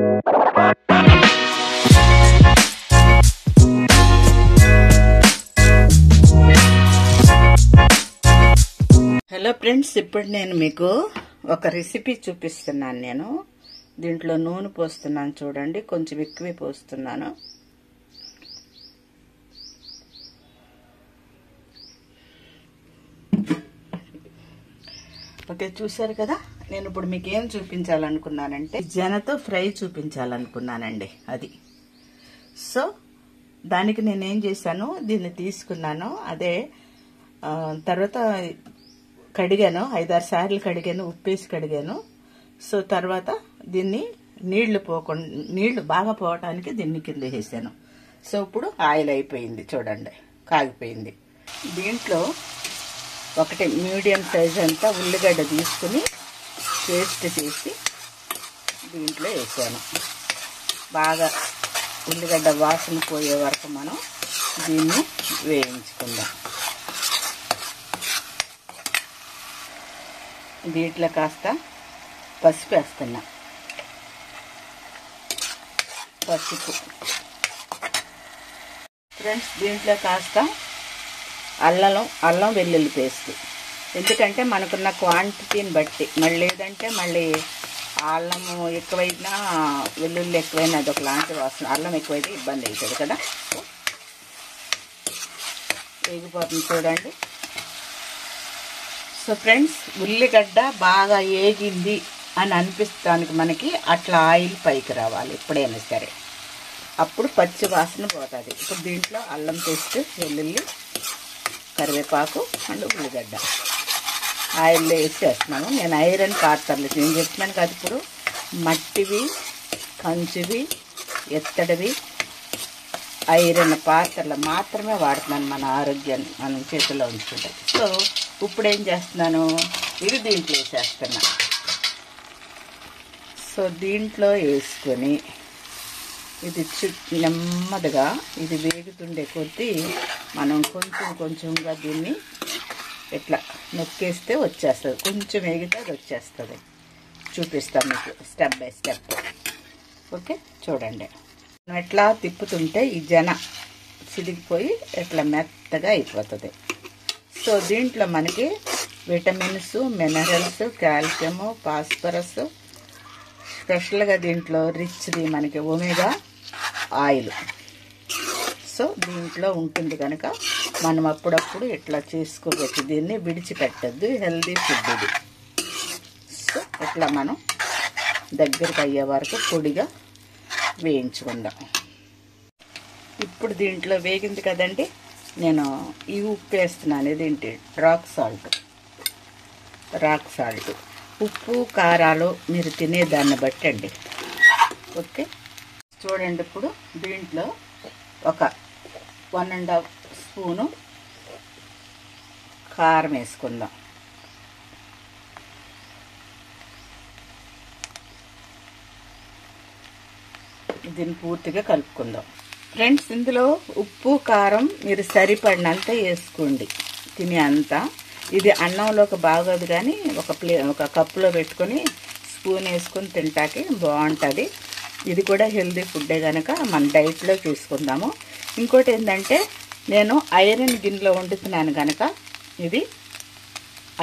Hello friends, ఇప్పుడు నేను మీకు ఒక రెసిపీ చూపిస్తున్నాను. నేను దీంట్లో నూనె పోస్తున్నాను, చూడండి. కొంచెం ఎక్కువే పోస్తున్నాను. ఓకే, చూసారు కదా. నేను ఇప్పుడు మీకు ఏం చూపించాలనుకున్నానంటే జనతో ఫ్రై చూపించాలనుకున్నానండి. అది సో దానికి నేనేం చేశాను, దీన్ని తీసుకున్నాను. అదే తర్వాత కడిగాను, 5-6 సార్లు కడిగాను, ఉప్పేసి కడిగాను. సో తర్వాత దీన్ని నీళ్లు బాగా పోవటానికి దీన్ని కింద వేసాను. సో ఇప్పుడు ఆయిల్ అయిపోయింది, చూడండి, కాగిపోయింది. దీంట్లో ఒకటి మీడియం సైజ్ అంతా ఉల్లిగడ్డ తీసుకుని పేస్ట్ చేసి దీంట్లో వేసాను. బాగా ఉల్లిగడ్డ వాసన పోయే వరకు మనం దీన్ని వేయించుకుందాం. దీంట్లో కాస్త పసుపు వేస్తున్నా. పసుపు ఫ్రెండ్స్, దీంట్లో కాస్త అల్లం వెల్లుల్లి పేస్ట్. ఎందుకంటే మనకున్న క్వాంటిటీని బట్టి, మళ్ళీ లేదంటే మళ్ళీ అల్లము ఎక్కువైనా వెల్లుల్లి ఎక్కువైనా అదొక లాంటి వాసన. అల్లం ఎక్కువైతే ఇబ్బంది అవుతుంది కదా. వేగిపోతుంది, చూడండి. సో ఫ్రెండ్స్, ఉల్లిగడ్డ బాగా ఏగింది అని అనిపిస్తానికి మనకి అట్లా ఆయిల్ పైకి రావాలి ఎప్పుడైనా సరే. అప్పుడు పచ్చి వాసన పోతుంది. ఇప్పుడు దీంట్లో అల్లం పేస్ట్, వెల్లుల్లి, కరివేపాకు అండ్ ఉల్లిగడ్డ ఆయిల్లో వేసేస్తున్నాను. నేను ఐరన్ పాత్రలు నేను చెప్తున్నాను కదా, ఇప్పుడు మట్టివి, కంచువి, ఎత్తడివి ఐరన్ పాత్రలు మాత్రమే వాడుతున్నాను. మన ఆరోగ్యాన్ని మనం చేతిలో ఉంచుకుంటాం. సో ఇప్పుడు ఏం చేస్తున్నాను, ఇది దీంట్లో వేసేస్తున్నా. సో దీంట్లో వేసుకొని ఇది నెమ్మదిగా ఇది వేగుతుండే కొద్దీ మనం కొంచెంగా దీన్ని ఇట్లా నొక్కేస్తే వచ్చేస్తుంది. కొంచెం వేగితే అది వచ్చేస్తుంది. చూపిస్తాను మీకు స్టెప్ బై స్టెప్. ఓకే, చూడండి. మనం ఎట్లా తిప్పుతుంటే ఈ చిదిగిపోయి ఎట్లా మెత్తగా అయిపోతుంది. సో దీంట్లో మనకి విటమిన్స్, మినరల్స్, కాల్షియము, ఫాస్ఫరస్, స్పెషల్గా దీంట్లో రిచ్ది మనకి ఒమేగా ఆయిల్. సో దీంట్లో ఉంటుంది కనుక మనం అప్పుడప్పుడు ఇట్లా చేసుకోవచ్చు. దీన్ని విడిచిపెట్టద్దు, హెల్దీ ఫుడ్ ఇది. సో ఇట్లా మనం దగ్గరికి అయ్యే వరకు పొడిగా వేయించుకుందాం. ఇప్పుడు దీంట్లో వేగింది కదండి, నేను ఈ ఉప్పు వేస్తున్నాను. ఇదేంటి, రాక్ సాల్ట్. ఉప్పు కారాలు మీరు తినేదాన్ని బట్టి అండి. ఓకే, చూడండి. ఇప్పుడు దీంట్లో ఒక 1½ స్పూను కారం వేసుకుందాం. దీన్ని పూర్తిగా కలుపుకుందాం. ఫ్రెండ్స్, ఇందులో ఉప్పు కారం మీరు సరిపడినంత వేసుకోండి, తినే అంత. ఇది అన్నంలోకి బాగోదు, కానీ ఒక కప్పులో పెట్టుకొని స్పూన్ వేసుకొని తింటాకి బాగుంటుంది. ఇది కూడా హెల్దీ ఫుడ్డే కనుక మన డైట్లో చూసుకుందాము. ఇంకోటి ఏంటంటే, నేను ఐరన్ గిన్నెలో వండుతున్నాను కనుక ఇది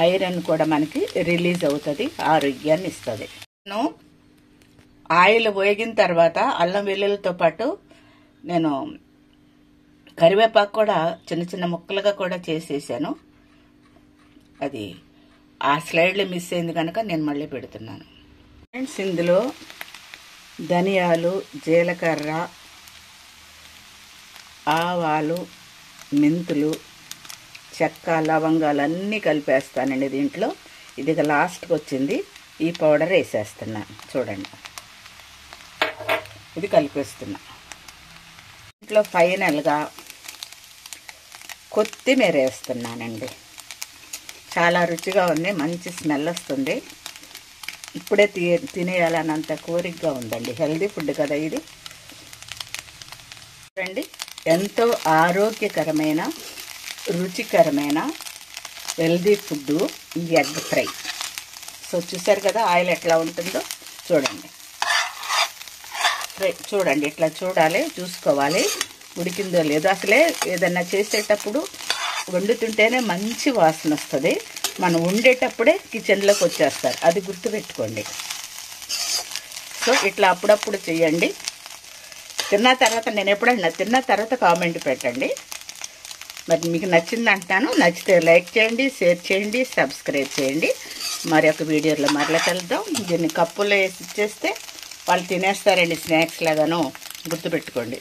ఐరన్ కూడా మనకి రిలీజ్ అవుతుంది, ఆరోగ్యాన్ని ఇస్తుంది. నేను ఆయిల్ వేగిన తర్వాత అల్లం వెల్లుల్లితో పాటు నేను కరివేపాకు కూడా చిన్న చిన్న ముక్కలుగా కూడా చేసేసాను. అది ఆ స్లైడ్లో మిస్ అయింది కనుక నేను మళ్ళీ పెడుతున్నాను. ఫ్రెండ్స్, ఇందులో ధనియాలు, జీలకర్ర, ఆవాలు, మెంతులు, చెక్క, లవంగాలు అన్నీ కలిపేస్తానండి దీంట్లో. ఇది లాస్ట్కి వచ్చింది. ఈ పౌడర్ వేసేస్తున్నాను, చూడండి. ఇది కలిపేస్తున్నా. దీంట్లో ఫైనల్గా కొత్తిమీర వేస్తున్నానండి. చాలా రుచిగా ఉంది, మంచి స్మెల్ వస్తుంది. ఇప్పుడే తినేయాలన్నంత కోరికగా ఉందండి. హెల్దీ ఫుడ్ కదా ఇది. చూడండి, ఎంతో ఆరోగ్యకరమైన, రుచికరమైన హెల్దీ ఫుడ్ ఈ ఎగ్ ఫ్రై. సో చూసారు కదా ఆయిల్ ఎట్లా ఉంటుందో, చూడండి. చూడండి, ఇట్లా చూడాలి, చూసుకోవాలి ఉడికిందో లేదో. అసలే ఏదన్నా చేసేటప్పుడు వండుతుంటేనే మంచి వాసన వస్తుంది. మనం వండేటప్పుడే కిచెన్లోకి వచ్చేస్తారు, అది గుర్తుపెట్టుకోండి. సో ఇట్లా అప్పుడప్పుడు చేయండి. తిన్న తర్వాత, నేను ఎప్పుడన్నా తిన్న తర్వాత కామెంట్ పెట్టండి. మరి మీకు నచ్చింది అంటాను. నచ్చితే లైక్ చేయండి, షేర్ చేయండి, సబ్స్క్రైబ్ చేయండి. మరి ఒక వీడియోలో మరలా కలుద్దాం. దీన్ని కప్పులో వేసి ఇచ్చేస్తే వాళ్ళు తినేస్తారండి, స్నాక్స్ లాగాను, గుర్తుపెట్టుకోండి.